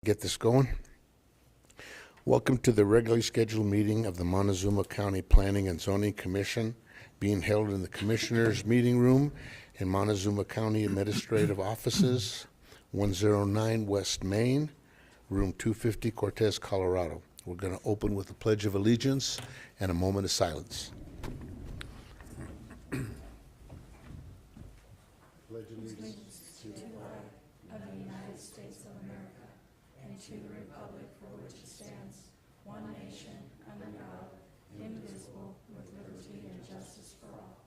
get this going. Welcome to the regularly scheduled meeting of the Montezuma County Planning and Zoning Commission, being held in the Commissioners' Meeting Room in Montezuma County Administrative Offices, 109 West Main, Room 250, Cortez, Colorado. We're going to open with a Pledge of Allegiance and a moment of silence. Pledge allegiance to the flag of the United States of America and to the republic for which it stands, one nation, under God, indivisible, with liberty and justice for all.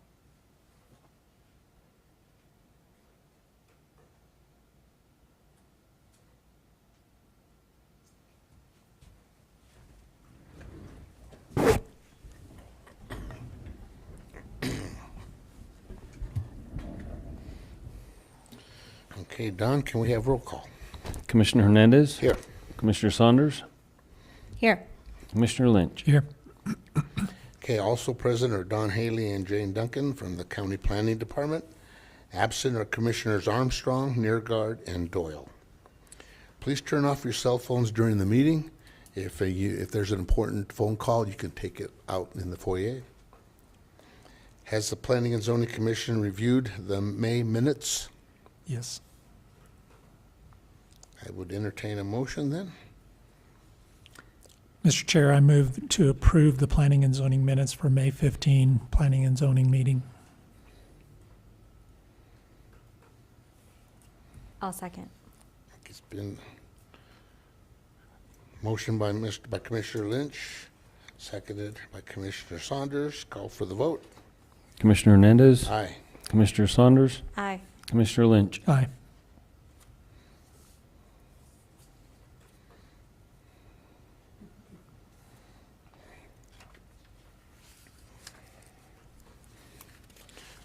Okay, Don, can we have roll call? Commissioner Hernandez? Here. Commissioner Saunders? Here. Commissioner Lynch? Here. Okay, also present are Don Haley and Jane Duncan from the County Planning Department. Absent are Commissioners Armstrong, Neergard, and Doyle. Please turn off your cell phones during the meeting. If there's an important phone call, you can take it out in the foyer. Has the Planning and Zoning Commission reviewed the May minutes? Yes. I would entertain a motion then. Mr. Chair, I move to approve the Planning and Zoning minutes for May 15 Planning and Zoning meeting. I'll second. It's been motion by Commissioner Lynch, seconded by Commissioner Saunders. Call for the vote. Commissioner Hernandez? Aye. Commissioner Saunders? Aye. Commissioner Lynch? Aye.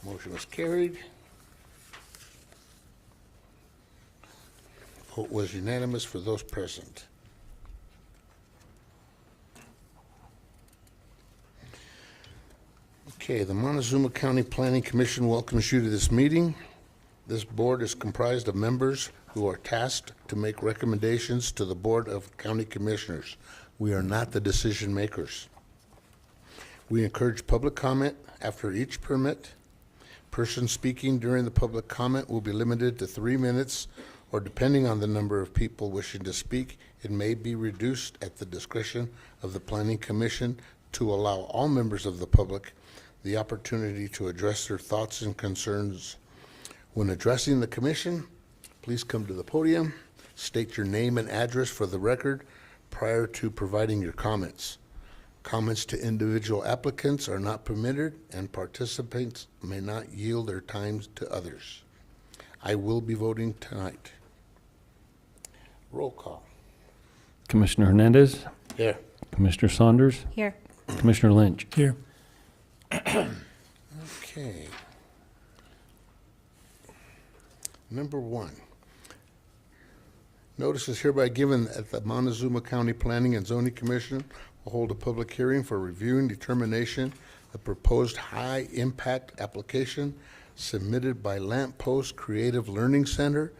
Motion was carried. Vote was unanimous for those present. Okay, the Montezuma County Planning Commission welcomes you to this meeting. This board is comprised of members who are tasked to make recommendations to the Board of County Commissioners. We are not the decision makers. We encourage public comment after each permit. Person speaking during the public comment will be limited to 3 minutes, or depending on the number of people wishing to speak, it may be reduced at the discretion of the Planning Commission to allow all members of the public the opportunity to address their thoughts and concerns. When addressing the commission, please come to the podium, state your name and address for the record prior to providing your comments. Comments to individual applicants are not permitted, and participants may not yield their times to others. I will be voting tonight. Roll call. Commissioner Hernandez? Here. Commissioner Saunders? Here. Commissioner Lynch? Here. Okay. Number 1. Notice is hereby given that the Montezuma County Planning and Zoning Commission will hold a public hearing for review and determination of proposed high impact application submitted by Lamppost Creative Learning Center,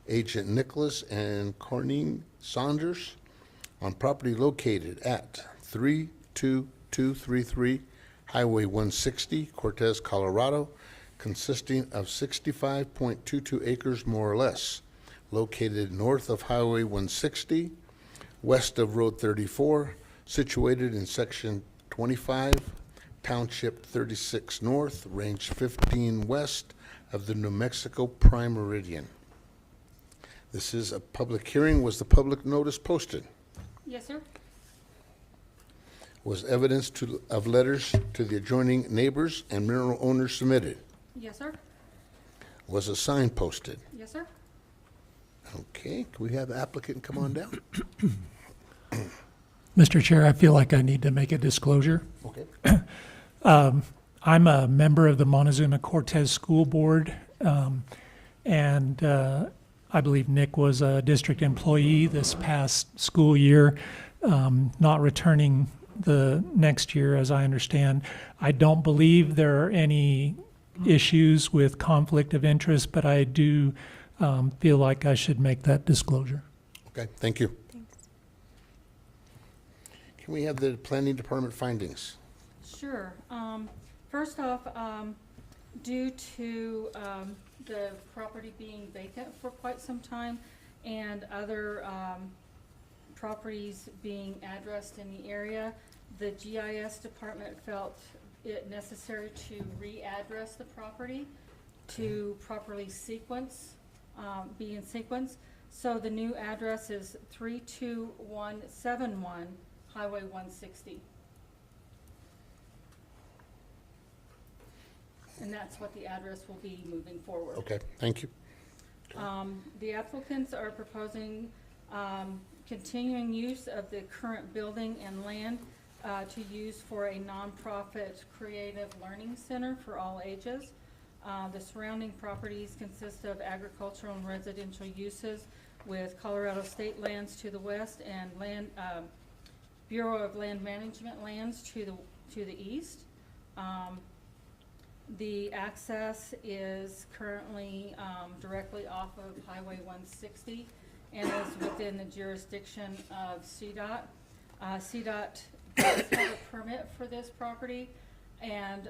Agent Nicholaus and Cornine Sandner, on property located at 32233 Highway 160, Cortez, Colorado, consisting of 65.22 acres more or less, located north of Highway 160, west of Road 34, situated in Section 25, Township 36 North, Range 15 west of the New Mexico Prime Meridian. This is a public hearing. Was the public notice posted? Yes, sir. Was evidence of letters to the adjoining neighbors and mineral owners submitted? Yes, sir. Was a sign posted? Yes, sir. Okay, can we have the applicant come on down? Mr. Chair, I feel like I need to make a disclosure. Okay. I'm a member of the Montezuma Cortez School Board, and I believe Nick was a district employee this past school year, not returning the next year, as I understand. I don't believe there are any issues with conflict of interest, but I do feel like I should make that disclosure. Okay, thank you. Thank Can we have the planning department findings? Sure. First off, due to the property being vacant for quite some time and other properties being addressed in the area, the GIS department felt it necessary to readdress the property to properly sequence, be in sequence. So the new address is 32171 Highway 160. And that's what the address will be moving forward. Okay, thank you. The applicants are proposing continuing use of the current building and land to use for a nonprofit creative learning center for all ages. The surrounding properties consist of agricultural and residential uses with Colorado State lands to the west and Bureau of Land Management lands to the east. The access is currently directly off of Highway 160 and is within the jurisdiction of CDOT. CDOT does have a permit for this property, and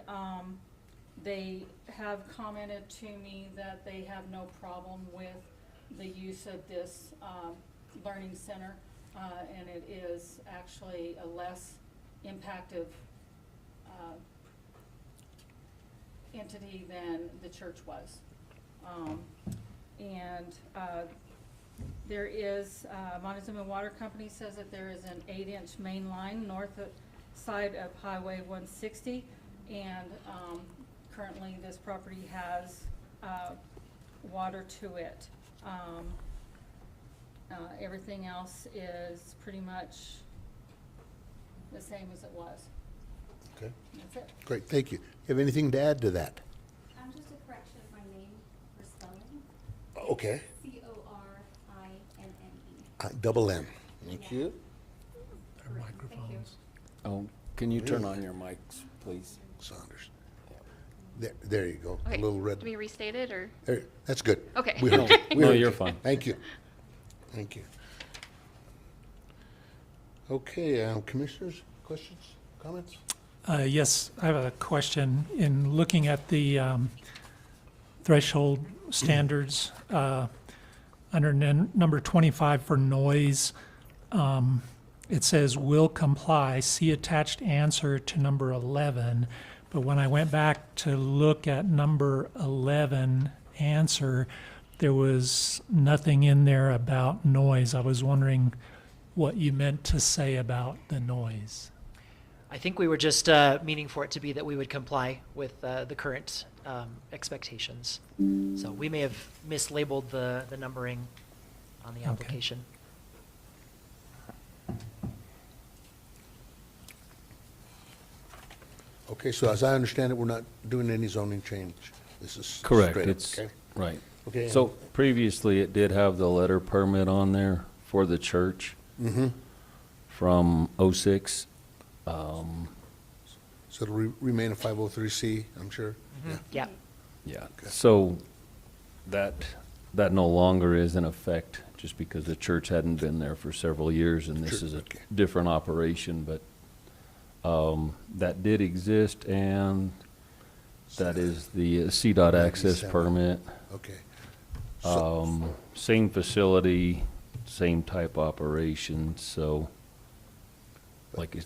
they have commented to me that they have no problem with the use of this learning center, and it is actually a less impactive entity than the church was. There is, Montezuma Water Company says that there is an 8-inch main line north side of Highway 160, and currently this property has water to it. Everything else is pretty much the same as it was. Okay, That's it. great, thank you. You have anything to add to that? Just a correction of my name for spelling. Okay. Corine. Double N. Thank you. Our microphones. Oh, can you turn on your mics, please? Saunders. There you go. A Okay, little red. to be restated, or? There, that's good. Okay. We heard you. We No, heard you're you. fine. Thank you. Thank you. Okay, commissioners, questions, comments? Yes, I have a question. In looking at the threshold standards, under number 25 for noise, it says will comply, see attached answer to number 11. But when I went back to look at number 11 answer, there was nothing in there about noise. I was wondering what you meant to say about the noise. I think we were just meaning for it to be that we would comply with the current expectations. So we may have mislabeled the numbering on the Okay. application. Okay, so as I understand it, we're not doing any zoning change. This is Correct, straight up, it's, okay? right. Okay. So previously, it did have the letter permit on there for the church Mm-hmm. from '06. So it'll remain a 503C, I'm sure? Yeah. Yeah. Yeah, so that no longer is in effect, just because the church hadn't been there for several years, and this Sure, is a okay. different operation, but that did exist, and that is the CDOT access 97. permit. Okay. Same facility, same type operation, so like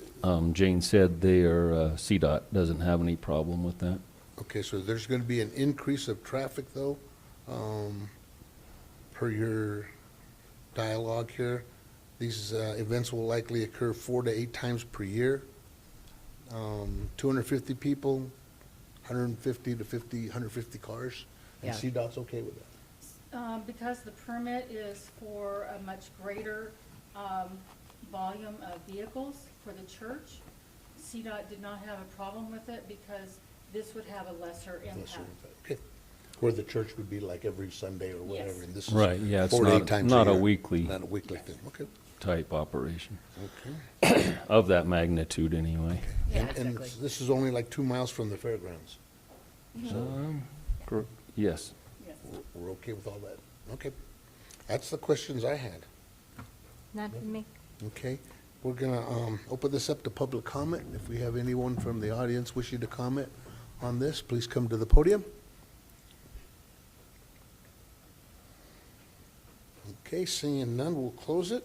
Jane said, CDOT doesn't have any problem with that. Okay, so there's going to be an increase of traffic, though, per your dialogue here. These events will likely occur 4 to 8 times per year. 250 people, 150 to 150 cars, and Yeah. CDOT's okay with that? Because the permit is for a much greater volume of vehicles for the church, CDOT did not have a problem with it because this would have a lesser impact. Okay. Where the church would be like every Sunday or whatever, Yes. and this is Right, yeah, it's 4 to 8 not, times not a year. weekly Not a weekly thing, okay, type operation, okay. of that magnitude anyway. Yeah, And exactly. this is only like 2 miles from the fairgrounds. Yes. Yes. We're okay with all that? Okay. That's the questions I had. Not me. Okay. we're gonna open this up to public comment. If we have anyone from the audience wishing to comment on this, please come to the podium. Okay, seeing none, we'll close it.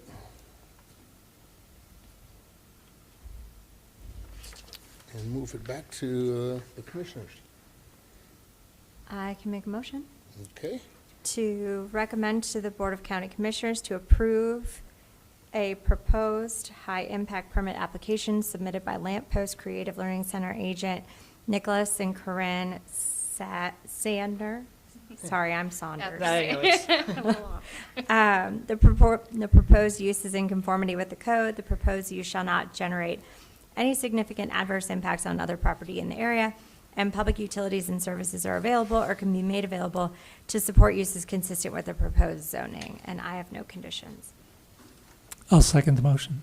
And move it back to the commissioners. I can make a motion Okay, to recommend to the Board of County Commissioners to approve a proposed high-impact permit application submitted by Lamp Post Creative Learning Center agent Nicholaus and Cornine Sandner. Sorry, I'm Saunders. I know it's- The proposed use is in conformity with the code. The proposed use shall not generate any significant adverse impacts on other property in the area, and public utilities and services are available or can be made available to support uses consistent with the proposed zoning, and I have no conditions. I'll second the motion.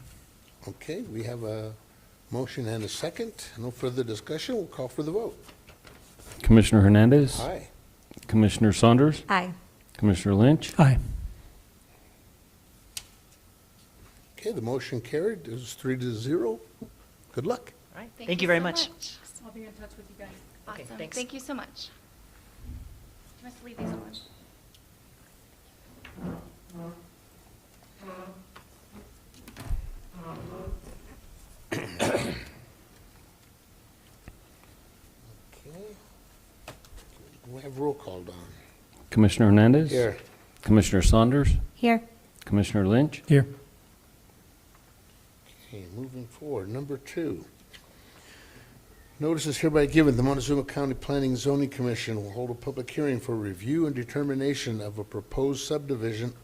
okay, we have a motion and a second. No further discussion, we'll call for the vote. Commissioner Hernandez. Aye. Commissioner Saunders. Aye. Commissioner Lynch. Aye. Okay, the motion carried. It was 3-0. Good luck. All right, thank you very much. I'll be in touch with you guys. Okay, Awesome. thanks. Thank you so much. You must leave these on. Okay. We have roll call, Don. Commissioner Hernandez. Here. Commissioner Saunders. Here. Commissioner Lynch. Here. Okay, moving forward, number 2. Notice is hereby given, the Montezuma County Planning and Zoning Commission will hold a public hearing for review and determination of a proposed subdivision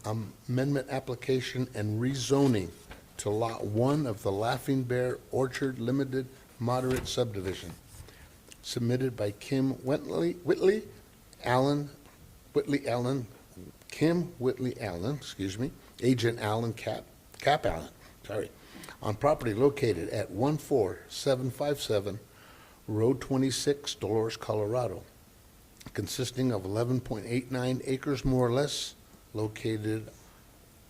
amendment application and rezoning to Lot 1 of the Laughing Bear Orchard Limited Moderate Subdivision, submitted by Kim Welty Allen, Agent Allen Cap Allen, on property located at 14757 Road 26, Dolores, Colorado, consisting of 11.89 acres more or less, located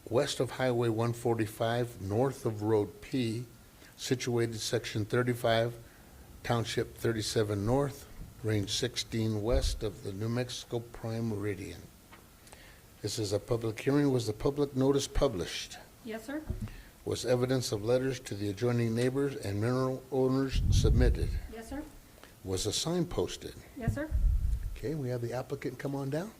west of Highway 145, north of Road P, situated Section 35, Township 37 North, Range 16 west of the New Mexico Prime Meridian. This is a public hearing. Was the public notice published? Yes, sir? Was evidence of letters to the adjoining neighbors and mineral owners submitted? Yes, sir? Was a sign posted? Yes, sir? Okay, we have the applicant come on down.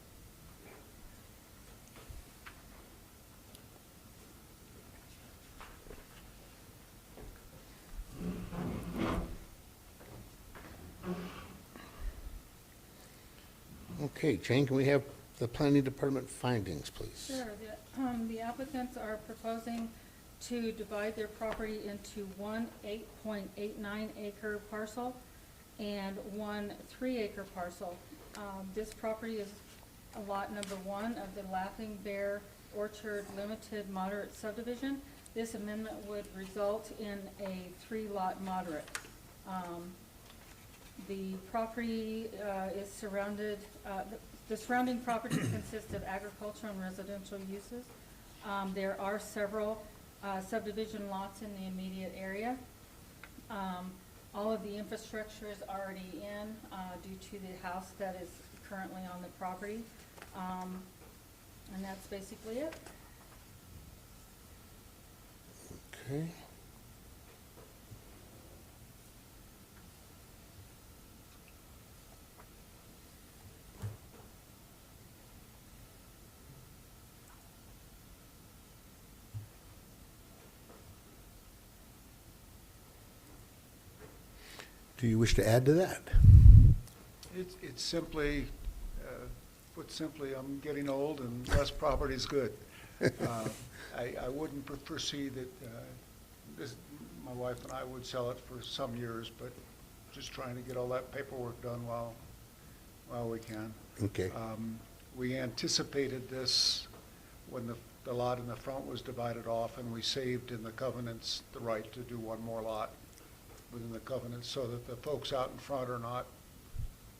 Okay, Jane, can we have the planning department findings, please? Sure. The applicants are proposing to divide their property into one 8.89 acre parcel and one 3 acre parcel. This property is lot number 1 of the Laughing Bear Orchard Limited Moderate Subdivision. This amendment would result in a 3-lot moderate. The property is surrounded, the surrounding property consists of agricultural and residential uses. There are several subdivision lots in the immediate area. All of the infrastructure is already in due to the house that is currently on the property. And that's basically it. Okay. Do you wish to add to that? It's simply, put simply, I'm getting old and less property is good. I wouldn't foresee that, my wife and I would sell it for some years, but just trying to get all that paperwork done while we can. Okay. We anticipated this when the lot in the front was divided off, and we saved in the covenants the right to do one more lot within the covenants, so that the folks out in front are not,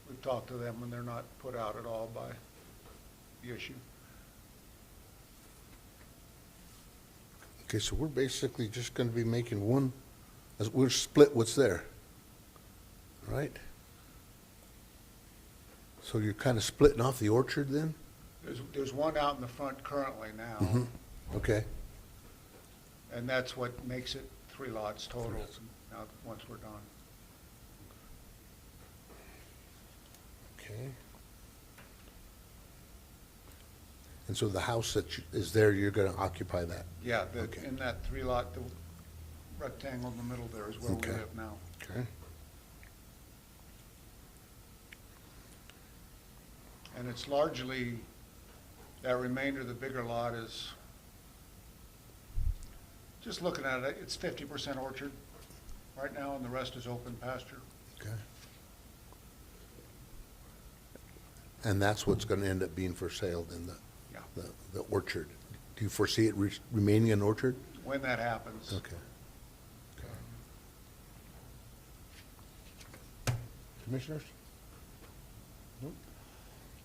we've talked to them, and they're not put out at all by the issue. Okay, so we're basically just gonna be making one, as we're split what's there, right? So you're kind of splitting off the orchard then? There's one out in the front currently now, Mhm. Okay, and that's what makes it 3 lots total, now, once we're done. okay. And so the house that is there, you're gonna occupy that? Yeah, Okay. in that 3 lot, the rectangle in the middle there is where we Okay. live now. Okay. And it's largely, that remainder of the bigger lot is, just looking at it, it's 50% orchard right now, and the rest is open pasture. Okay. And that's what's gonna end up being for sale in Yeah. the orchard? Do you foresee it remaining an orchard? When that happens. Okay. Commissioners? Nope.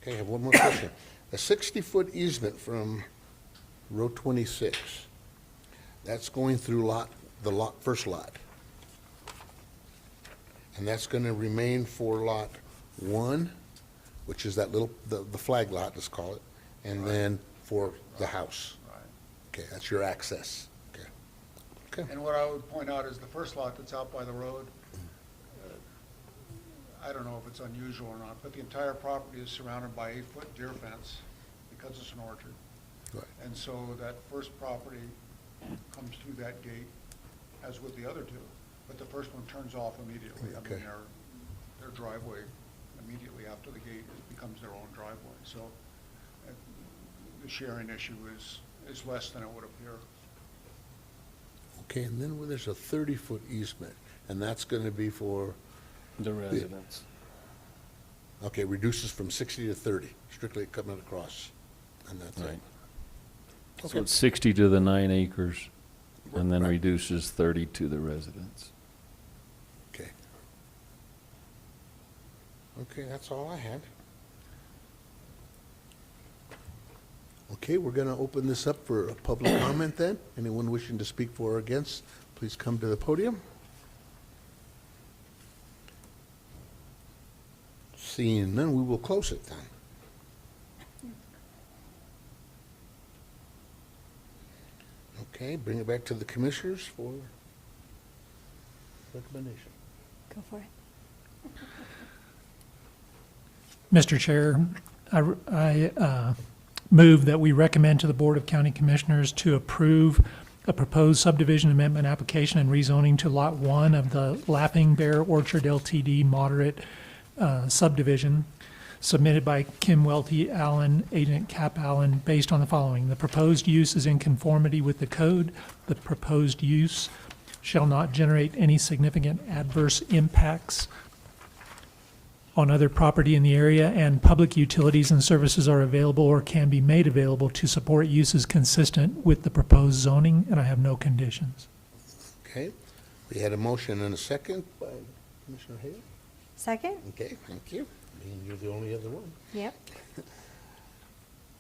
Okay, I have one more question. A 60-foot easement from Road 26, that's going through first lot. And that's gonna remain for lot 1, which is that little, the flag lot, let's call it, and then for the house. Right. Okay, that's your access. Okay. Okay. And what I would point out is the first lot that's out by the road, I don't know if it's unusual or not, but the entire property is surrounded by 8-foot deer fence because it's an orchard. Right. And so that first property comes through that gate, as with the other 2, but the first one turns off immediately. I Okay. mean, their driveway immediately after the gate becomes their own driveway. So the sharing issue is less than it would appear. Okay, and then there's a 30-foot easement, and that's gonna be for, The residents. okay, reduces from 60 to 30, strictly coming across, and that's it. Right. So Okay. it's 60 to the 9 acres, and then Right. reduces 30 to the residents. Okay. Okay, that's all I had. Okay, we're gonna open this up for a public comment then. Anyone wishing to speak for or against, please come to the podium. Seeing none, we will close it then. Okay, bring it back to the commissioners for recommendation. Go for it. Mr. Chair, I move that we recommend to the Board of County Commissioners to approve a proposed subdivision amendment application and rezoning to Lot 1 of the Laughing Bear Orchard LTD moderate subdivision submitted by Kim Welty Allen, Agent Cap Allen, based on the following. The proposed use is in conformity with the code. The proposed use shall not generate any significant adverse impacts on other property in the area, and public utilities and services are available or can be made available to support uses consistent with the proposed zoning, and I have no conditions. Okay, we had a motion and a second by Commissioner Hale. Second? Okay, thank you. Being you're the only other one. Yep.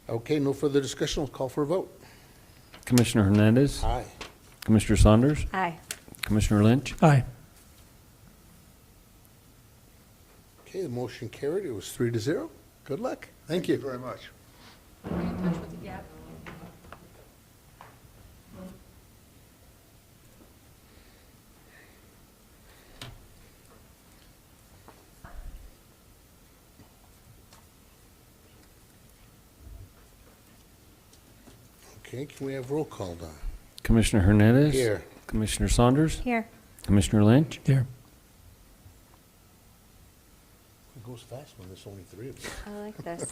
Okay, no further discussion, we'll call for a vote. Commissioner Hernandez. Aye. Commissioner Saunders. Aye. Commissioner Lynch. Aye. Okay, the motion carried, it was 3-0. Good luck. Thank you. very much. Are you in touch with the gap? Okay, can we have roll call done? Commissioner Hernandez. Here. Commissioner Saunders. Here. Commissioner Lynch. Here. It goes fast when there's only 3 of us. I like this.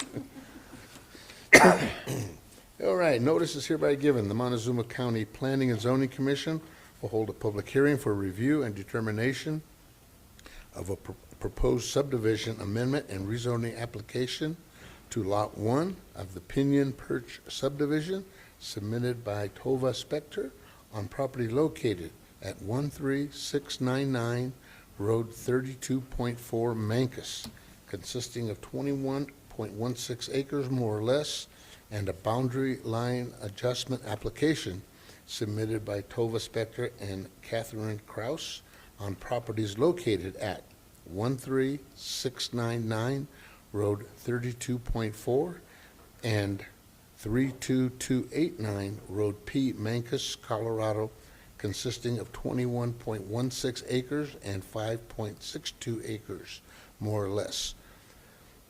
All right, notice is hereby given. The Montezuma County Planning and Zoning Commission will hold a public hearing for review and determination of a proposed subdivision amendment and rezoning application to Lot 1 of the Pinion Perch subdivision submitted by Tova Spector on property located at 13699 Road 32.4 Mancus, consisting of 21.16 acres more or less, and a boundary line adjustment application submitted by Tova Spector and Catherine Kraus on properties located at 13699 Road 32.4 and 32289 Road P, Mancos, Colorado, consisting of 21.16 acres and 5.62 acres, more or less.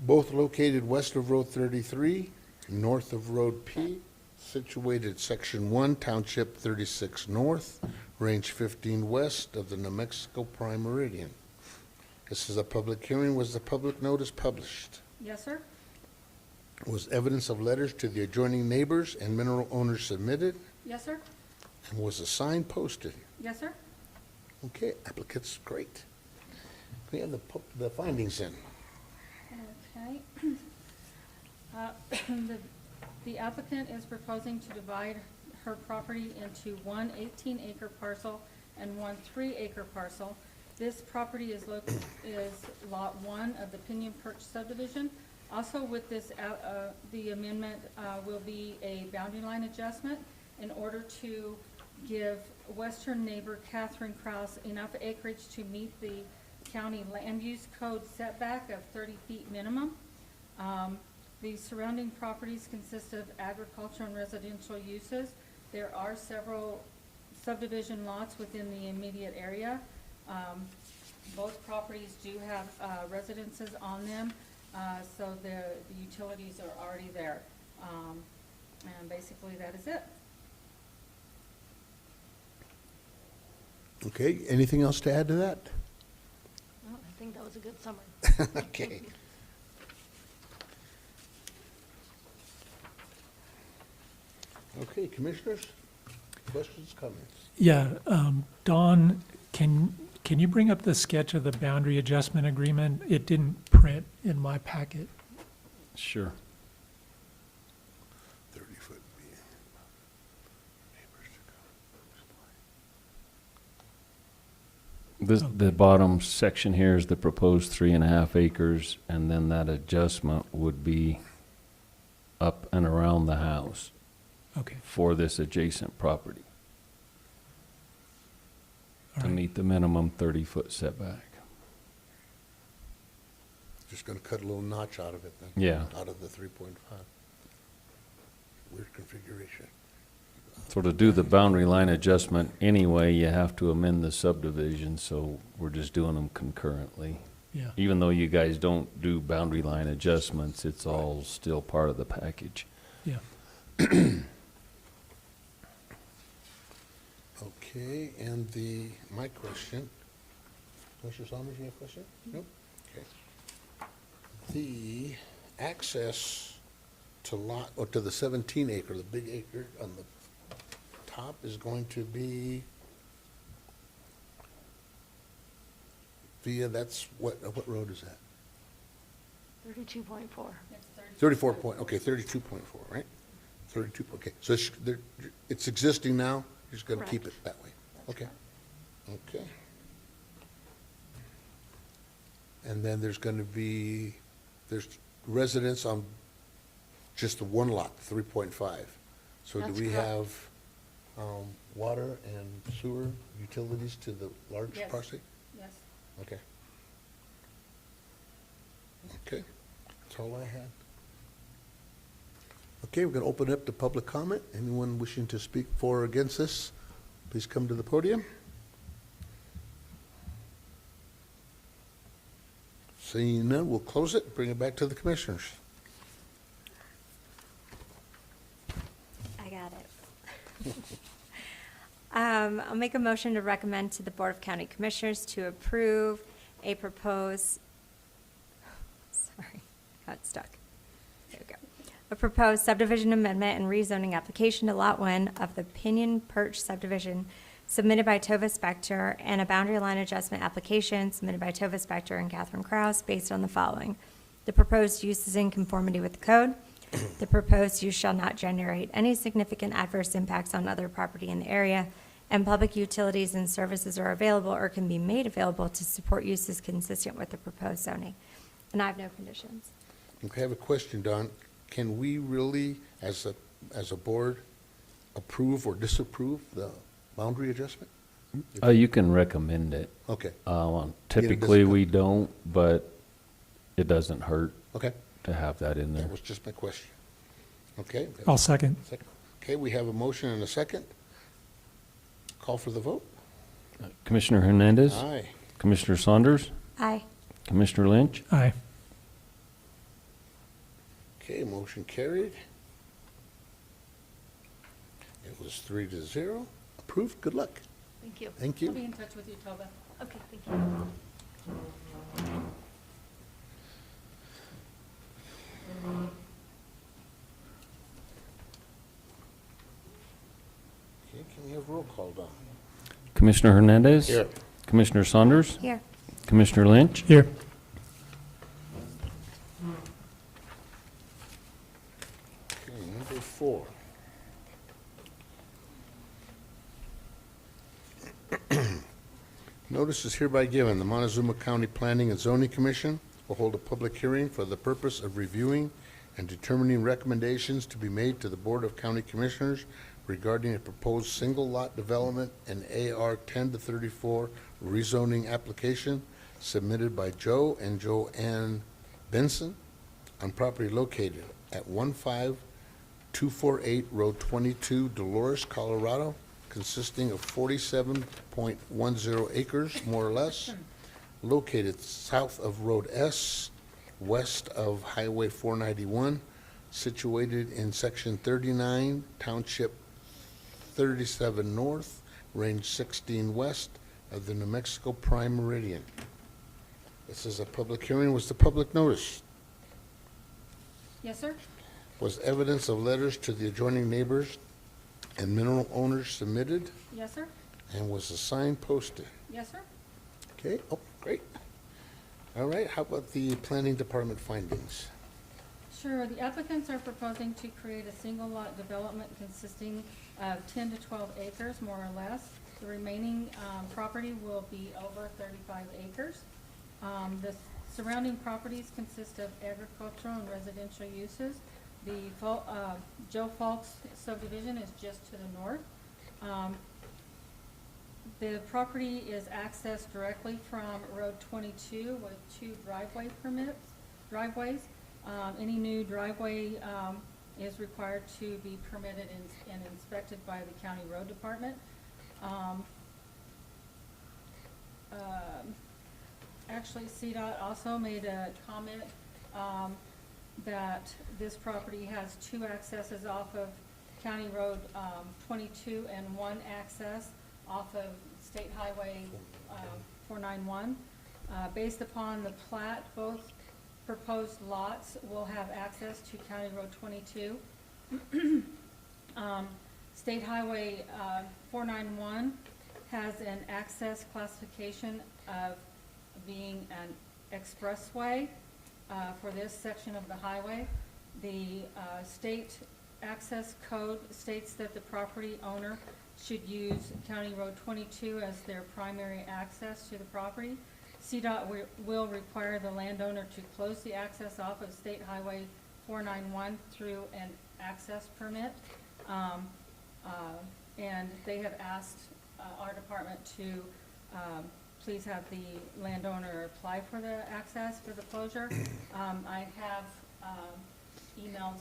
Both located west of Road 33, north of Road P, situated Section 1, Township 36 North, Range 15 west of the New Mexico Prime Meridian. This is a public hearing. Was the public notice published? Yes, sir. Was evidence of letters to the adjoining neighbors and mineral owners submitted? Yes, sir. And was the sign posted? Yes, sir. Okay, applicant's great. We have the findings in. Okay. The applicant is proposing to divide her property into one 18-acre parcel and one 3-acre parcel. This property is Lot 1 of the Pinyon Perch subdivision. Also with this, the amendment will be a boundary line adjustment in order to give western neighbor Catherine Kraus enough acreage to meet the county land use code setback of 30 feet minimum. The surrounding properties consist of agriculture and residential uses. There are several subdivision lots within the immediate area. Both properties do have residences on them, so the utilities are already there. And basically that is it. Okay, anything else to add to that? Well, I think that was a good summary. Okay. Okay, commissioners, questions, comments? Yeah, Dawn, can you bring up the sketch of the boundary adjustment agreement? It didn't print in my packet. Sure. 30-foot. The bottom section here is the proposed 3.5 acres, and then that adjustment would be up and around the house Okay, for this adjacent property all to right. meet the minimum 30-foot setback. Just gonna cut a little notch out of it then? Yeah. Out of the 3.5. Weird configuration. So to do the boundary line adjustment anyway, you have to amend the subdivision, so we're just doing them concurrently. Yeah, Even though you guys don't do boundary line adjustments, it's all still part of the package. yeah. Okay, and my question, Commissioner Saunders, you have a question? Nope, okay. The access to to the 17 acre, the big acre on the top is going to be via, what road is that? 32.4. It's 34 point, okay, 32.4, right? 32, okay, so it's existing now, you're just gonna keep it Correct. that way? Okay, okay. And then there's residents on just the one lot, 3.5. So do That's we correct. have water and sewer utilities to the large Yes. parcel? Yes. Okay. Okay, that's all I had. Okay, we're going to open up to public comment. Anyone wishing to speak for or against this, please come to the podium. Seeing none, we'll close it, bring it back to the commissioners. I got it. I'll make a motion to recommend to the Board of County Commissioners to approve a proposed, sorry, got stuck. There we go. A proposed subdivision amendment and rezoning application to Lot 1 of the Pinyon Perch subdivision submitted by Tova Spector and a boundary line adjustment application submitted by Tova Spector and Catherine Kraus based on the following. The proposed use is in conformity with the code. The proposed use shall not generate any significant adverse impacts on other property in the area, and public utilities and services are available or can be made available to support uses consistent with the proposed zoning. And I have no conditions. Okay, I have a question, Don. Can we really, as a board, approve or disapprove the boundary adjustment? You can recommend it. Okay, Typically, doesn't- we don't, but it doesn't hurt okay. to have that in there. That was just my question. Okay. I'll second. Second. Okay, we have a motion and a second. Call for the vote. Commissioner Hernandez? Aye. Commissioner Saunders? Aye. Commissioner Lynch? Aye. Okay, motion carried. It was 3-0. Approved. Good luck. Thank you. Thank I'll be you. in touch with you, Tova. Okay, thank you. Okay, can we have roll call done? Commissioner Hernandez? Here. Commissioner Saunders? Here. Commissioner Lynch? Here. Okay, number 4. Notice is hereby given, the Montezuma County Planning and Zoning Commission will hold a public hearing for the purpose of reviewing and determining recommendations to be made to the Board of County Commissioners regarding a proposed single-lot development and AR 10-34 rezoning application submitted by Joe and Joanne Benson on property located at 15248 Road 22, Dolores, Colorado, consisting of 47.10 acres, more or less, located south of Road S, west of Highway 491, situated in Section 39, Township 37 North, Range 16 West of the New Mexico Prime Meridian. This is a public hearing. Was the public notice? Yes, sir? Was evidence of letters to the adjoining neighbors and mineral owners submitted? Yes, sir? And was the sign posted? Yes, sir? Okay, oh, great. All right, how about the planning department findings? Sure, the applicants are proposing to create a single lot development consisting of 10 to 12 acres, more or less. The remaining property will be over 35 acres. The surrounding properties consist of agricultural and residential uses. The Joe Falk's subdivision is just to the north. The property is accessed directly from Road 22 with 2 driveways. Any new driveway is required to be permitted and inspected by the county road department. Actually, CDOT also made a comment that this property has 2 accesses off of County Road 22 and 1 access off of State Highway 491. Based upon the plat, both proposed lots will have access to County Road 22. State Highway 491 has an access classification of being an expressway for this section of the highway. The state access code states that the property owner should use County Road 22 as their primary access to the property. CDOT will require the landowner to close the access off of State Highway 491 through an access permit. And they have asked our department to please have the landowner apply for the access for the closure. I have emailed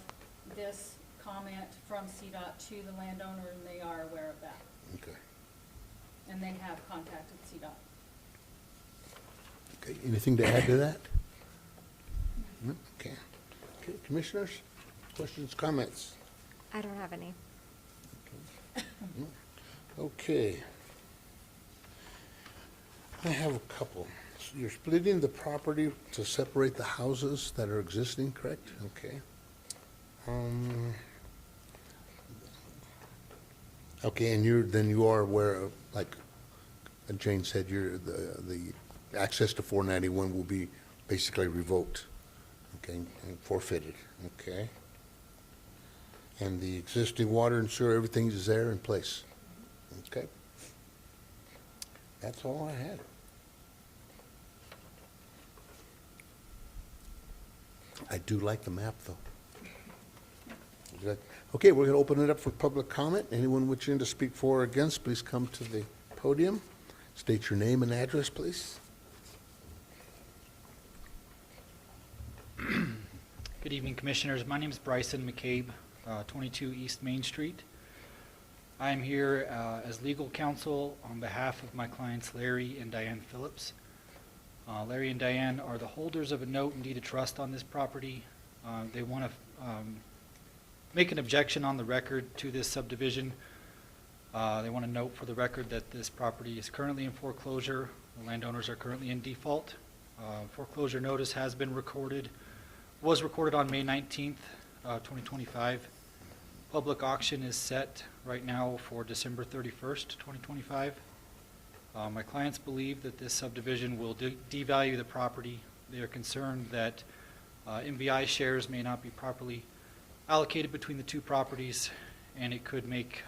this comment from CDOT to the landowner, and they are aware of that. Okay. And they have contacted CDOT. Okay, anything to add to that? No? Okay. Okay, commissioners, questions, comments? I don't have any. No? Okay. I have a couple. So you're splitting the property to separate the houses that are existing, correct? Okay. Okay, and you are aware of, like Jane said, the access to 491 will be basically revoked, okay, and forfeited, okay? And the existing water and sewer, everything is there in place, okay? That's all I had. I do like the map, though. exactly. Okay, we're going to open it up for public comment. Anyone wishing to speak for or against, please come to the podium. State your name and address, please. Good evening, Commissioners. My name is Bryson McCabe, 22 East Main Street. I am here as legal counsel on behalf of my clients Larry and Diane Phillips. Larry and Diane are the holders of a note and deed of trust on this property. They want to make an objection on the record to this subdivision. They want to note for the record that this property is currently in foreclosure. The landowners are currently in default. Foreclosure notice has been recorded, was recorded on May 19th, 2025. Public auction is set right now for December 31st, 2025. My clients believe that this subdivision will devalue the property. They are concerned that MVI shares may not be properly allocated between the two properties, and it could make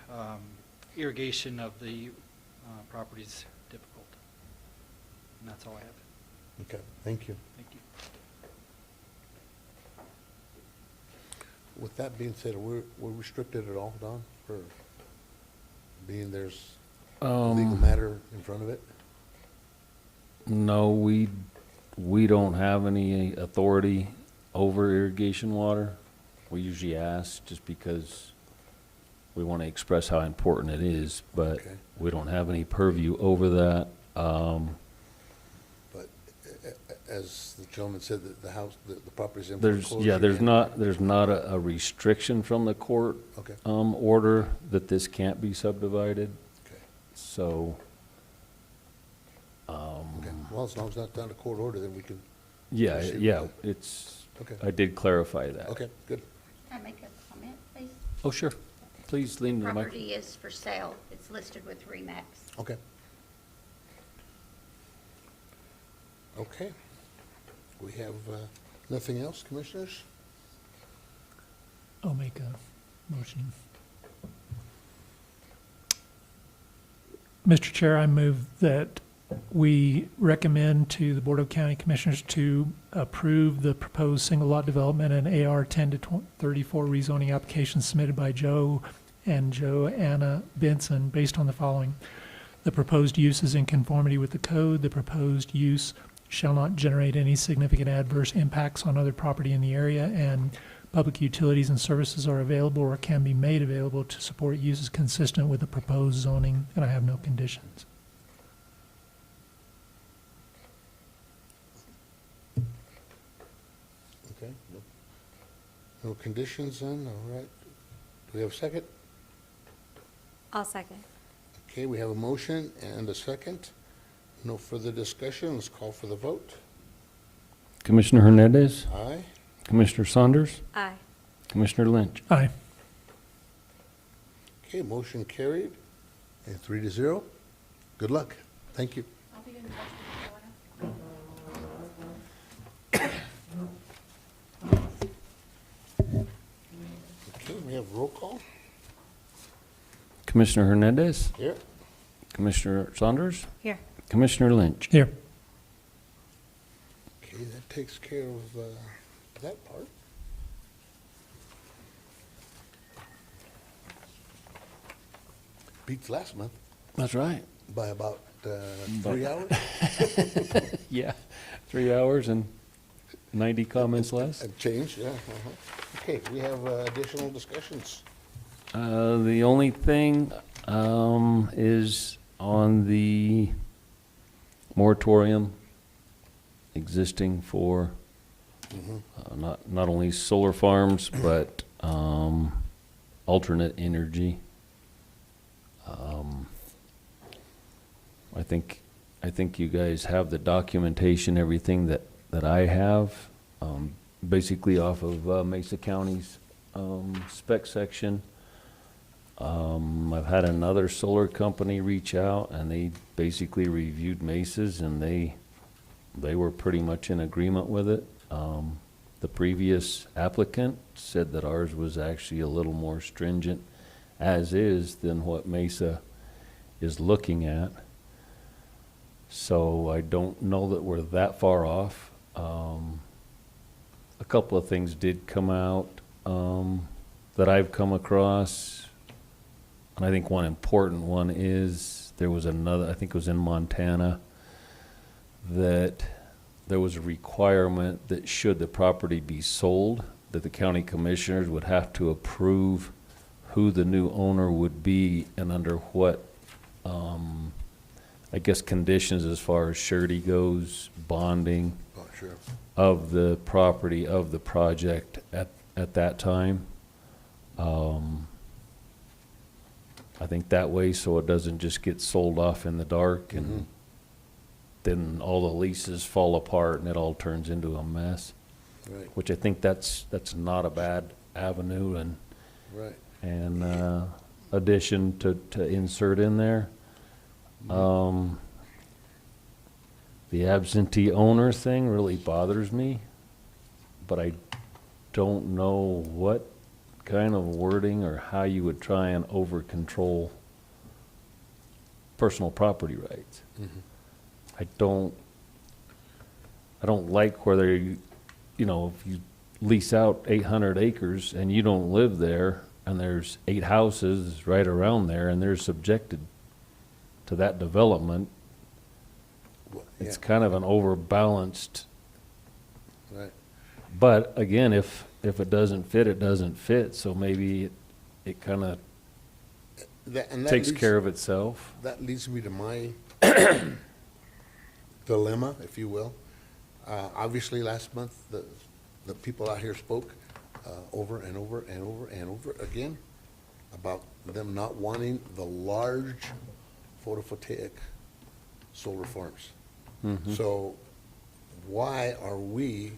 irrigation of the properties difficult. And that's all I have. Okay, thank you. Thank you. With that being said, we're restricted at all, Don, for being there's a legal matter in front of it? No, we don't have any authority over irrigation water. We usually ask just because we want to express how important it is, but Okay. we don't have any purview over that. But as the gentleman said, that the house, the property's in There's, foreclosure. yeah, there's and- not a restriction from the court, Okay, order that this can't be subdivided, okay, so, okay. Well, as long as it's not down to court order, then we can, yeah, Proceed yeah, with it's, okay, I did clarify that. okay, good. Can I make a comment, please? Oh, sure. Please lean to the mic. Property is for sale. It's listed with RE/MAX. Okay. Okay. We have nothing else, Commissioners? I'll make a motion. Mr. Chair, I move that we recommend to the Board of County Commissioners to approve the proposed single lot development and AR 10 to 34 rezoning application submitted by Joe and Joanna Benson based on the following. The proposed use is in conformity with the code. The proposed use shall not generate any significant adverse impacts on other property in the area, and public utilities and services are available or can be made available to support uses consistent with the proposed zoning, and I have no conditions. Okay. No conditions then, all right. Do we have a second? I'll second. Okay, we have a motion and a second. No further discussion. Let's call for the vote. Commissioner Hernandez, Aye. Commissioner Saunders, Aye. Commissioner Lynch. Aye. Okay, motion carried. And 3-0. Good luck. Thank you. I'll be in touch with you, Joanna. Okay, we have roll call. Commissioner Hernandez, Here. Commissioner Saunders, Here. Commissioner Lynch. Here. Okay, that takes care of that part. Beats last month That's right. by about 3 hours. Yeah, 3 hours and 90 comments less. And change, yeah. Okay, we have additional discussions. The only thing is on the moratorium existing for not only solar farms, but alternate energy. I think you guys have the documentation, everything that I have, basically off of Mesa County's spec section. I've had another solar company reach out, and they basically reviewed Mesa's, and they were pretty much in agreement with it. The previous applicant said that ours was actually a little more stringent as is than what Mesa is looking at. So I don't know that we're that far off. A couple of things did come out that I've come across, and I think one important one is, there was another, I think it was in Montana, that there was a requirement that should the property be sold, that the county commissioners would have to approve who the new owner would be and under what, I guess, conditions as far as surety goes, bonding Oh, sure. of the property, of the project at that time. I think that way, so it doesn't just get sold off in the dark and then all the leases fall apart and it all turns into a mess. Right, Which I think that's not a bad avenue right. and addition to insert in there. The absentee owner thing really bothers me, but I don't know what kind of wording or how you would try and over control personal property rights. I don't like whether you know, if you lease out 800 acres and you don't live there and there's 8 houses right around there and they're subjected to that development, Well, it's yeah, kind of an overbalanced. right. But again, if it doesn't fit, it doesn't fit. So maybe it kind of And that takes leads- care of itself. That leads me to my dilemma, if you will. Obviously, last month, the people out here spoke over and over and over and over again about them not wanting the large photovoltaic solar farms. So why are we,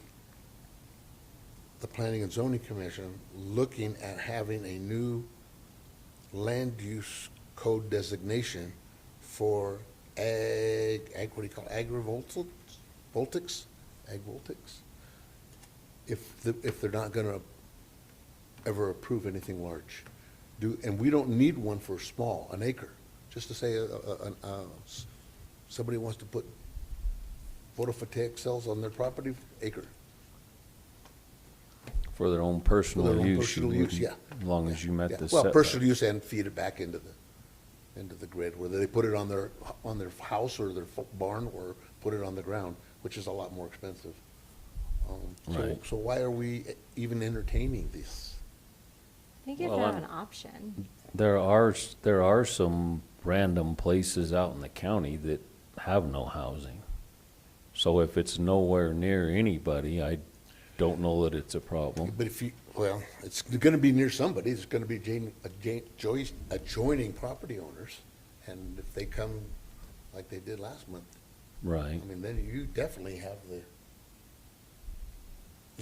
the Planning and Zoning Commission, looking at having a new land use code designation for what do you call it, agrivoltaics? Agvoltaics? If they're not gonna ever approve anything large. And we don't need one for small, an acre. Just to say, somebody wants to put photovoltaic cells on their property, acre. For their own For personal their own use. personal you use, would- yeah. As long as you met Yeah. the Well, setback. personal use and feed it back into the grid, whether they put it on their house or their barn or put it on the ground, which is a lot more expensive. Right. So why are we even entertaining this? I think you Well, have I'm- an option. There are some random places out in the county that have no housing. So if it's nowhere near anybody, I don't know that it's a problem. But well, it's gonna be near somebody, it's gonna be adjoining property owners, and if they come like they did last month, Right. I mean, then you definitely have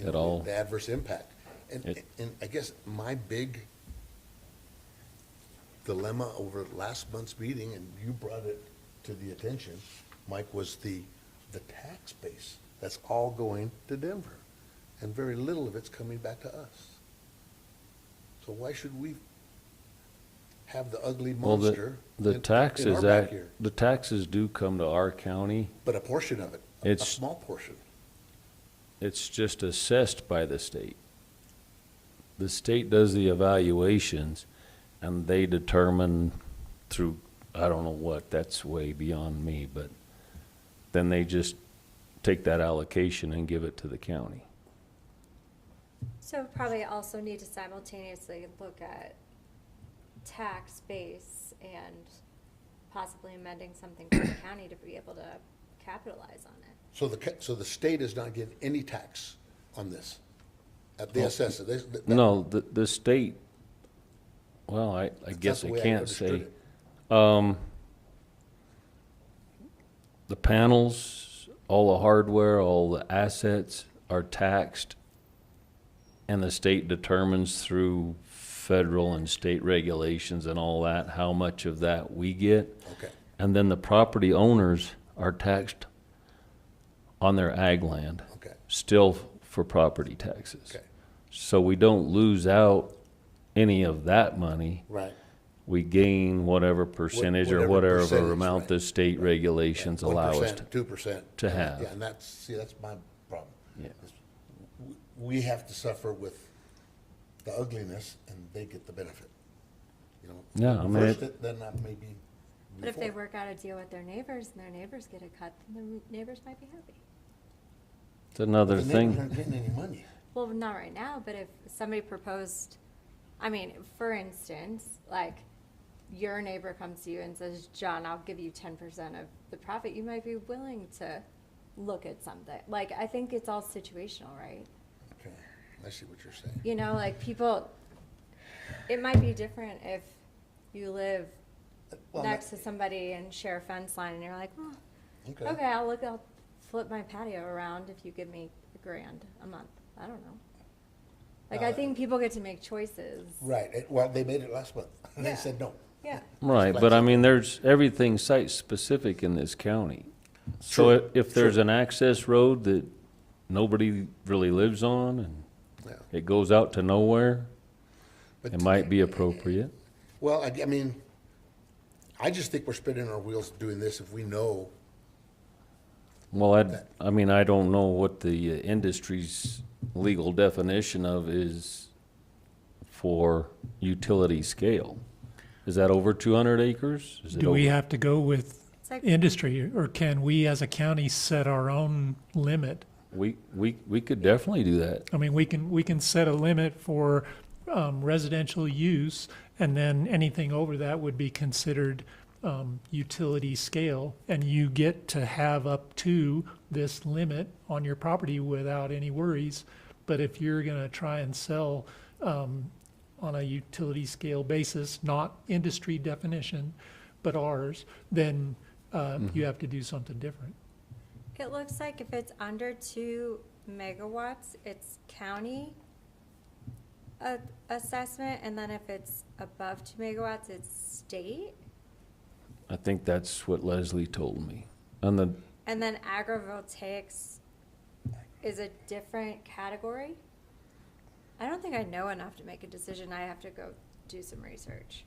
At all. the adverse impact. And It- I guess my big dilemma over last month's meeting, and you brought it to the attention, Mike, was the tax base. That's all going to Denver, and very little of it's coming back to us. So why should we have the ugly Well, monster the in our taxes backyard? the taxes do come to our county. But a portion of it, a It's- small portion. It's just assessed by the state. The state does the evaluations and they determine through, I don't know what, that's way beyond me, but then they just take that allocation and give it to the county. So probably also need to simultaneously look at tax base and possibly amending something for the county to be able to capitalize on it. So the state is not getting any tax on this? They assess it? No, the state, well, I guess the I way I can't understood say. The panels, all the hardware, all the assets are taxed, and the state determines through federal and state regulations and all that, how much of that we get. Okay. And then the property owners are taxed on their ag land. Okay. Still for property taxes. Okay. So we don't lose out any of that money. Right. We gain whatever percentage or whatever whatever percentage, amount right. the state regulations allow us 1%, 2%. to have. Yeah, and that's my problem. Yeah. We have to suffer with the ugliness and they get the benefit. You know, Yeah, I mean, reversed it, then that may be But if they before. work out a deal with their neighbors and their neighbors get a cut, then the neighbors might be happy. It's another But the neighbors thing. aren't getting any money. Well, not right now, but if somebody proposed, I mean, for instance, like, your neighbor comes to you and says, John, I'll give you 10% of the profit, you might be willing to look at something. Like, I think it's all situational, right? Okay, I see what you're saying. You know, like, people, it might be different if you live Well, next to somebody and share a fence line and you're like, well, Okay. okay, I'll flip my patio around if you give me $1,000 a month. I don't know. Like, I think people get to make choices. Right, well, they made it last month, and they Yeah. said no. Yeah. Right, but I mean, there's everything site-specific in this county. So Sure, if there's sure. an access road that nobody really lives on and Yeah. it goes out to nowhere, But- it might be appropriate. Well, I mean, I just think we're spinning our wheels doing this if we know. Well, I mean, I don't know what the industry's legal definition of is for utility scale. Is that over 200 acres? Is it Do we over- have to go with It's like, industry, or can we as a county set our own limit? We could definitely do that. I mean, we can set a limit for residential use, and then anything over that would be considered utility scale, and you get to have up to this limit on your property without any worries. But if you're gonna try and sell on a utility scale basis, not industry definition, but ours, then you have to do something different. it looks like if it's under 2 megawatts, it's county assessment, and then if it's above 2 megawatts, it's state. I think that's what Leslie told me. And the, And then agrivoltaics is a different category. I don't think I know enough to make a decision. I have to go do some research.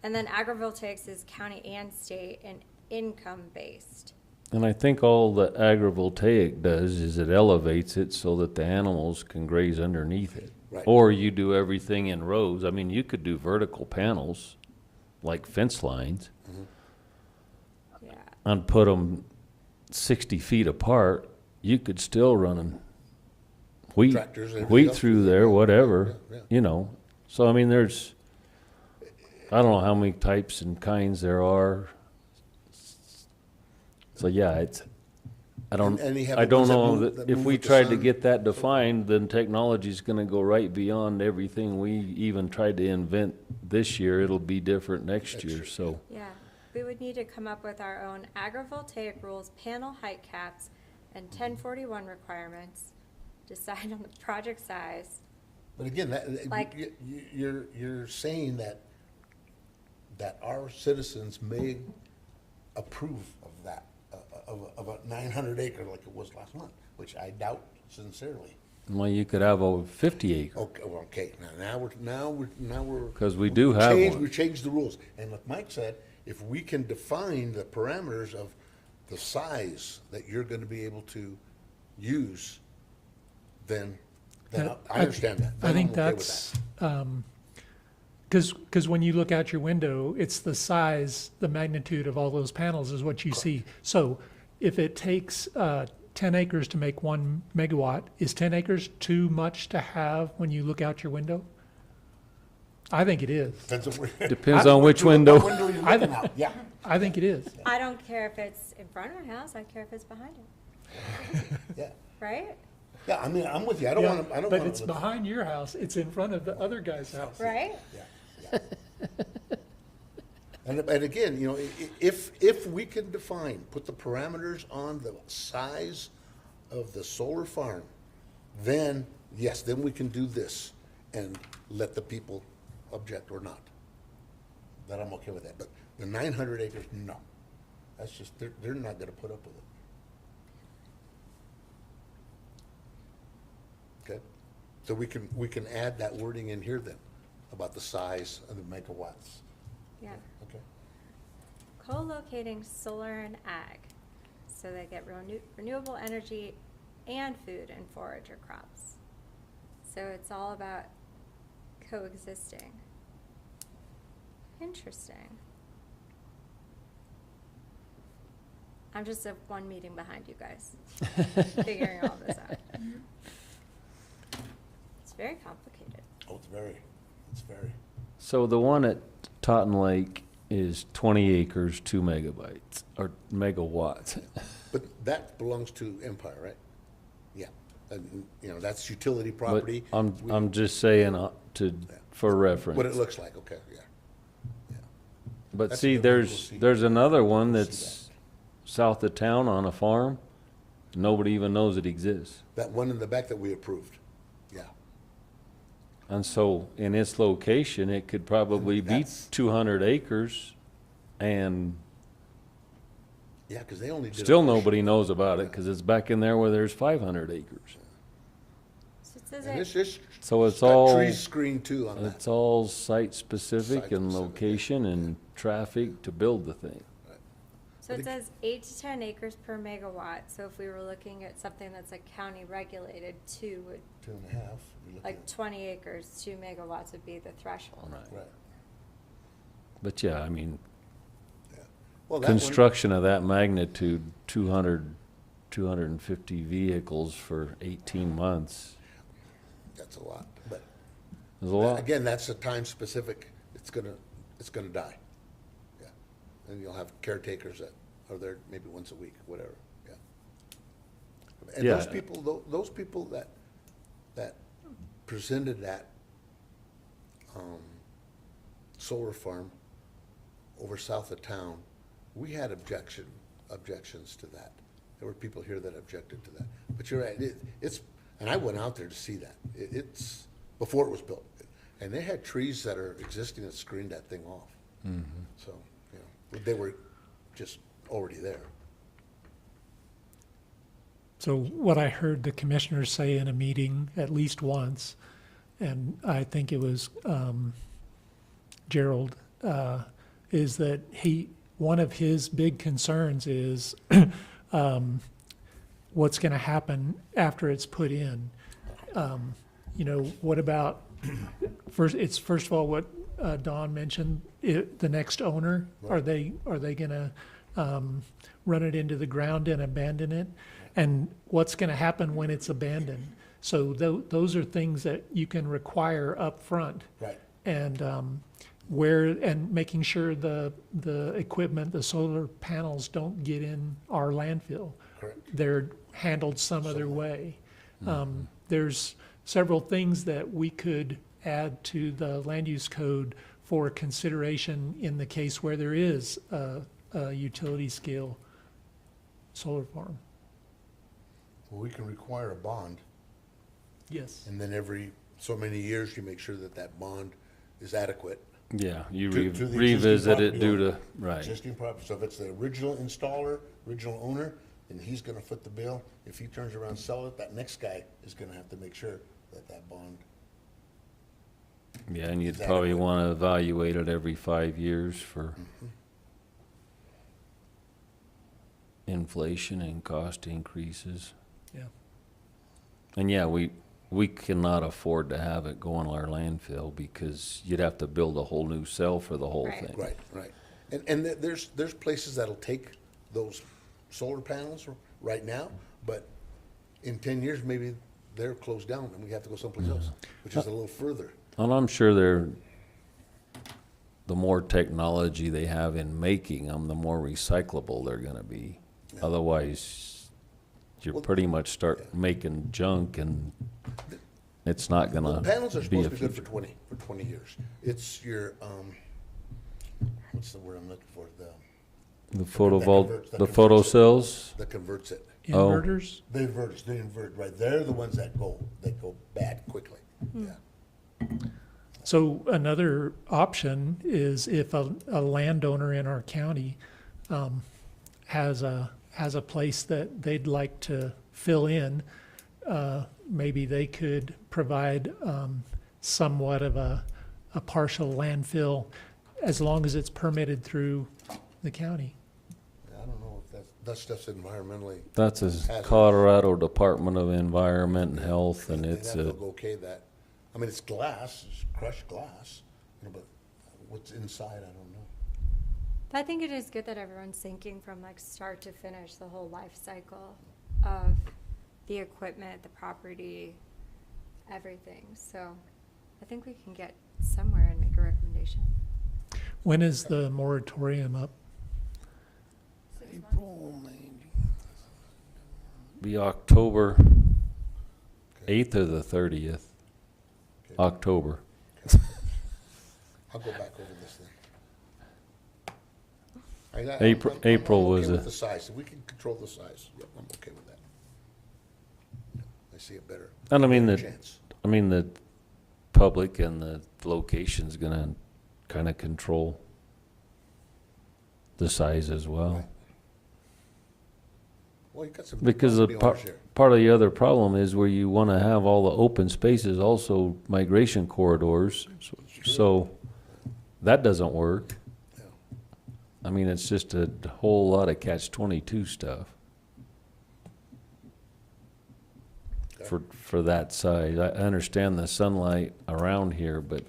And then agrivoltaics is county and state and income-based. and I think all the agrivoltaic does is it elevates it so that the animals can graze underneath it. Right. Or you do everything in rows. I mean, you could do vertical panels, like fence lines, Yeah. and put them 60 feet apart. You could still run wheat, Tractors and everything wheat else through through there, there. whatever, Yeah, yeah. you know. So, I mean, there's, I don't know how many types and kinds there are. So, yeah, it's, I don't, And you have I the don't ones that know move- that that if move we with the tried to sun. get that defined, then technology's gonna go right beyond everything we even tried to invent this year. It'll be different next year, so. Yeah. We would need to come up with our own agrivoltaic rules, panel height caps, and 1041 requirements, decide on the project size. But again, Like- you're saying that our citizens may approve of that, of a 900 acre like it was last month, which I doubt sincerely. Well, you could have a 50 acre, Okay, well, okay, now we're. because we do have We one. changed the rules, and like Mike said, if we can define the parameters of the size that you're gonna be able to use, then I understand that. I Then think I'm okay with that's, because when you look out your window, it's the size, the magnitude of all those panels is what you see. So if it takes 10 acres to make 1 megawatt, is 10 acres too much to have when you look out your window? I think it is. that. Depends on which window. What window you're looking out, yeah. I think it is. I don't care if it's in front of my house, I care if it's behind it, Yeah, right? yeah, I mean, I'm with you, I don't Yeah, wanna, I don't but wanna. it's behind your house, it's in front of the other guy's house. Right? Yeah, yeah. And again, you know, if we can define, put the parameters on the size of the solar farm, then, yes, then we can do this and let the people object or not. Then I'm okay with that, but the 900 acres, no. That's just, they're not gonna put up with it. Okay? So we can add that wording in here then, about the size of the megawatts. Yeah. Okay? Co-locating solar and ag, so they get renewable energy and food and forager crops. So it's all about coexisting. Interesting. I'm just one meeting behind you guys, figuring all this out. It's very complicated. Oh, it's very. So the one at Totten Lake is 20 acres, 2 megabytes, or megawatts. But that belongs to Empire, right? Yeah. And, that's utility But property. I'm just saying for reference. What it looks like, okay, yeah. But That's see, good. We'll see. there's another one We'll see that's south of town on a farm. Nobody even knows it exists. That one in the back that we approved, yeah. And so in its location, it could probably be That's- 200 acres and Yeah, because they only did. a still portion. nobody knows about it because it's back in there where there's 500 acres. So it says And it, So it's got all, trees screened too on that. it's all site-specific and Site-specific, location and traffic to build the thing. so it says 8 to 10 acres per megawatt. So if we were looking at something that's like county regulated, 2 would, 2.5. you're looking like at- 20 acres, 2 megawatts would be the threshold. Right. But yeah, I mean, Well, that one- construction of that magnitude, 250 vehicles for 18 months That's a lot, but is a lot. again, that's a time specific. It's gonna die. Yeah. And you'll have caretakers that are there maybe once a week, whatever, yeah. And Yeah. those people that presented that, solar farm over south of town, we had objections to that. There were people here that objected to that. But you're right, and I went out there to see that. It's, before it was built. And they had trees that are existing that screened that thing off. So, they were just already there. So what I heard the commissioners say in a meeting at least once, and I think it was Gerald, is that one of his big concerns is what's going to happen after it's put in. What about, first of all, what Don mentioned, the next owner, are they going to run it into the ground and abandon it? And what's going to happen when it's abandoned? So those are things that you can require up front. Right. And making sure the equipment, the solar panels don't get in our landfill. Correct. They're handled some other way. There's several things that we could add to the land use code for consideration in the case where there is a utility scale solar farm. Well, we can require a bond, Yes. and then every so many years, you make sure that bond is adequate. Yeah, you To the existing revisit it property due owner. to, right. Existing property, so if it's the original installer, original owner, then he's gonna foot the bill. If he turns around and sell it, that next guy is gonna have to make sure that bond. Yeah, and you'd Exactly. probably want to evaluate it every 5 years for inflation and cost increases. Yeah. And yeah, we cannot afford to have it go in our landfill because you'd have to build a whole new cell for the whole Right. thing. Right. And there's places that'll take those solar panels right now, but in 10 years, maybe they're closed down and we have to go someplace else, which is a little further. And I'm sure the more technology they have in making them, the more recyclable they're gonna be. Yeah. Otherwise, you Well, pretty much start making junk and it's not Well, gonna the panels are be supposed a to be good future. for 20 years. It's your, what's the word I'm looking for? The converts- that the converts photo it. cells, That converts it. Oh. Inverters? They invert, right. They're the ones that go bad quickly. Yeah. So another option is if a landowner in our county has a place that they'd like to fill in, maybe they could provide somewhat of a partial landfill as long as it's permitted through the county. I don't know if that stuff's environmentally. that's a Hazardous. Colorado Department of Environment and Health, and They'd it's have a, to okay that. I mean, it's glass, it's crushed glass, you know, but what's inside, I don't know. But I think it is good that everyone's thinking from like start to finish, the whole life cycle of the equipment, the property, everything. So I think we can get somewhere and make a recommendation. When is the moratorium up? 6 months. April, May, Be October 8th or the 30th? okay. October. I'll go back over this thing. April I'm was okay a- with the size. If we can control the size, yep, I'm okay with that. I see a better And I mean, chance. the public and the location's gonna kind of control the size as well. Right. Well, you got some Because the property owners here. part of the other problem is where you want to have all the open spaces, also migration corridors. So that doesn't work. Yeah. I mean, it's just a whole lot of catch-22 stuff for that size. I understand the sunlight around here, but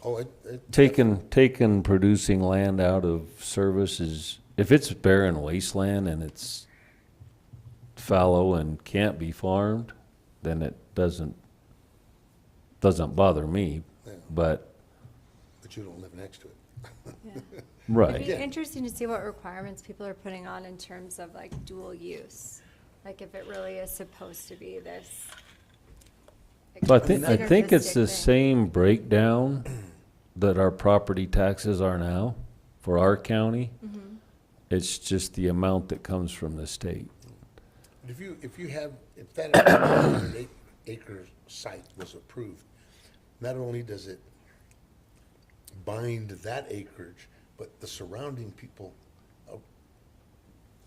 Oh, taking producing land out of service is, if it's barren wasteland and it's fallow and can't be farmed, then it doesn't bother me, yeah, but, you don't live next to it. It'd right. be interesting to see what requirements people are putting on in terms of like dual use. Like if it really is supposed to be this. like, So I think it's synergistic the thing. same breakdown that our property taxes are now for our county. Mhm. It's just the amount that comes from the state. If that 100-acre site was approved, not only does it bind that acreage, but the surrounding people,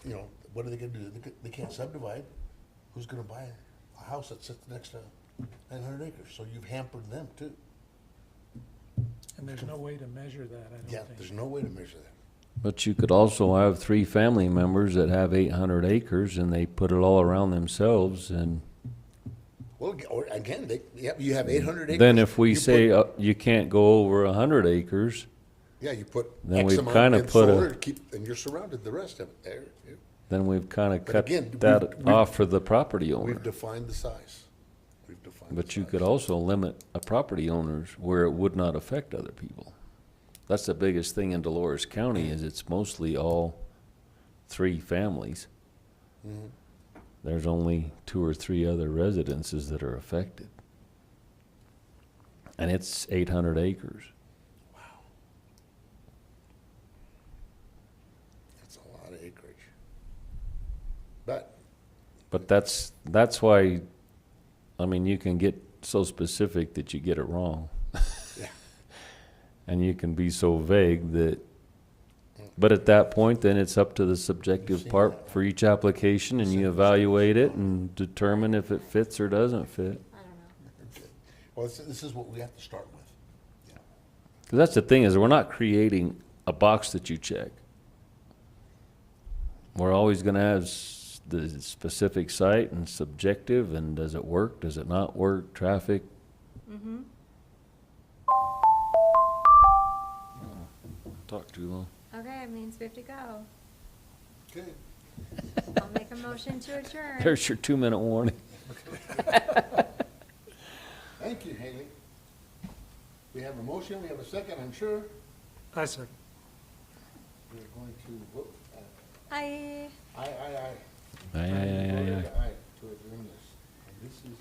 you know, what are they gonna do? They can't subdivide. Who's gonna buy a house that sits next to 900 acres? So you've hampered them too. And there's no way to measure that, I Yeah, don't there's think. no way to measure that. But you could also have 3 family members that have 800 acres and they put it all around themselves, and Well, or again, you have 800 acres. then if we You say put- you can't go over 100 acres, Yeah, you put then X we've amount kinda in put a- solar, and you're surrounded the rest of it there. Yeah. then we've kind of But cut again, that we've- off for the property owner. We've defined the size. We've defined the But you size. could also limit a property owner's where it would not affect other people. That's the biggest thing in Dolores County, is it's mostly all 3 families. Mhm. There's only 2 or 3 other residences that are affected. And it's 800 acres. That's a lot of acreage. But, But that's why, I mean, you can get so specific that you get it wrong. yeah, And you can be so vague that, but at that point, then it's up to the subjective part for each application, and you evaluate it and determine if it fits or doesn't fit. I don't know. well, this is what we have to start with. 'Cause that's the thing, is we're not creating a box that you check. We're always gonna have the specific site and subjective, and does it work, does it not work, traffic. Mm-hmm. Talk too long. Okay, it means we have to go. Okay. I'll make a motion to adjourn. There's your 2-minute warning. Thank you, Haley. We have a motion, we have a second, I'm sure. I second. We're going to vote. Aye. Aye, aye, aye. Aye, aye, aye, aye. Voted aye to adjourn this. And this is.